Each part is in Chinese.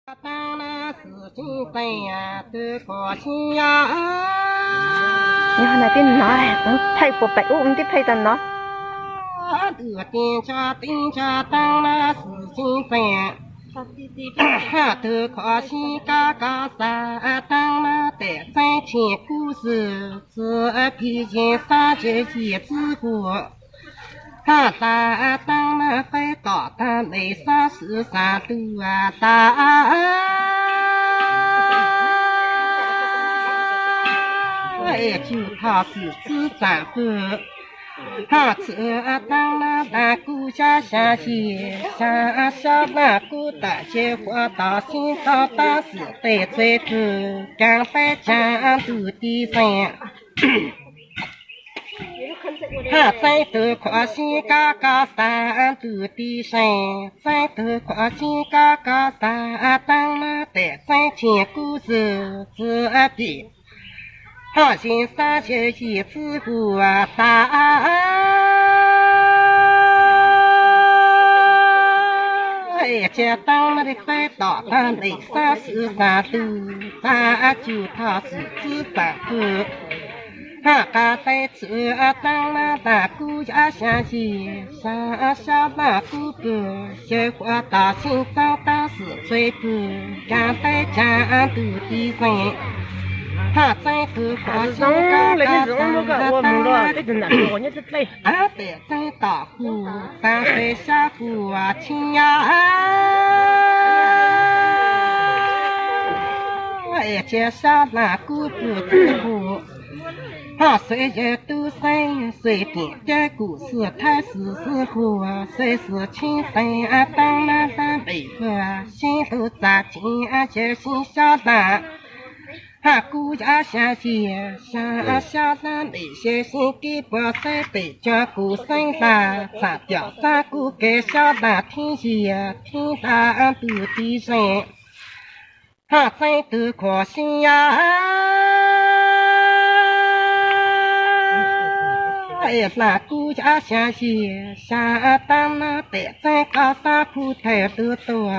当那是金山呀，都高兴呀！你看那边哪？太过白，我们得拍的哪？都店家当那是金山，都高兴嘎嘎啥？当那得赚钱故事，是披肩上就一只过。他打当那飞到他没啥事啥都打，就他是只丈夫。他这当那大姑家相信，像小那姑大姐活到心上当时得最头，刚在江都的人。他在头夸西嘎嘎山都的山，在头夸西嘎嘎山当那得赚钱故事是的，好心上就一次过打，这当那的飞到他内山是山都打，就他是只丈夫。他刚在车当那大姑家相信，像小那姑姑，小伙到心上当时最不，刚在江都的人，他在头发心嘎嘎当那得在大湖，山水下湖青呀，这小那姑姑之后。谁也都随随便的故事，太是时候谁是亲生当那三辈子心头扎紧就心小胆，姑家相信像小胆没些心给不谁被叫姑生上，咋掉三姑给小胆听见听上都的人，真都高兴呀！那姑家相信，像当那得在高山铺头都多，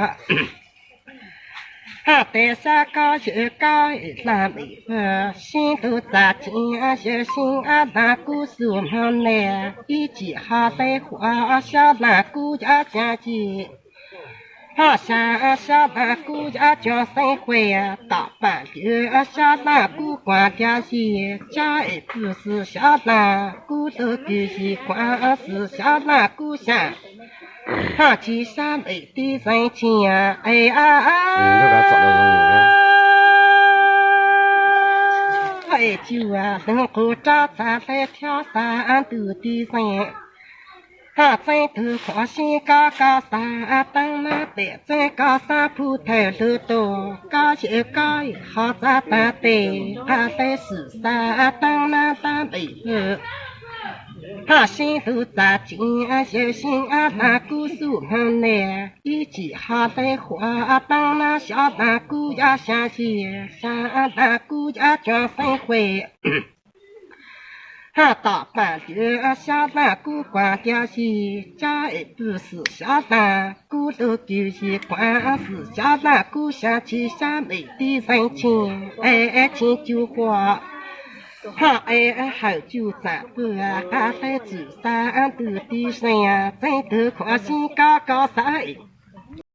得下高就高那妹夫，心都扎紧就心那姑苏门来，一起好在花小那姑家相信。像小那姑家叫生会大半个小那姑管家些，家也不是小那姑都必须管是小那姑想，其下没的人情哎就能够找咱来跳伞都的人。在头高兴嘎嘎山，当那得在高山铺头路多，高就高好在当对，在树上当那当妹夫，心头扎紧就心那姑苏门来，一起好在花当那小那姑家相信，像那姑家叫生会。大半个小那姑管掉些，家也不是小那姑都必须管是小那姑想起下美的人情，情就花，好就咱不在祖山都的山，在头夸心高高山。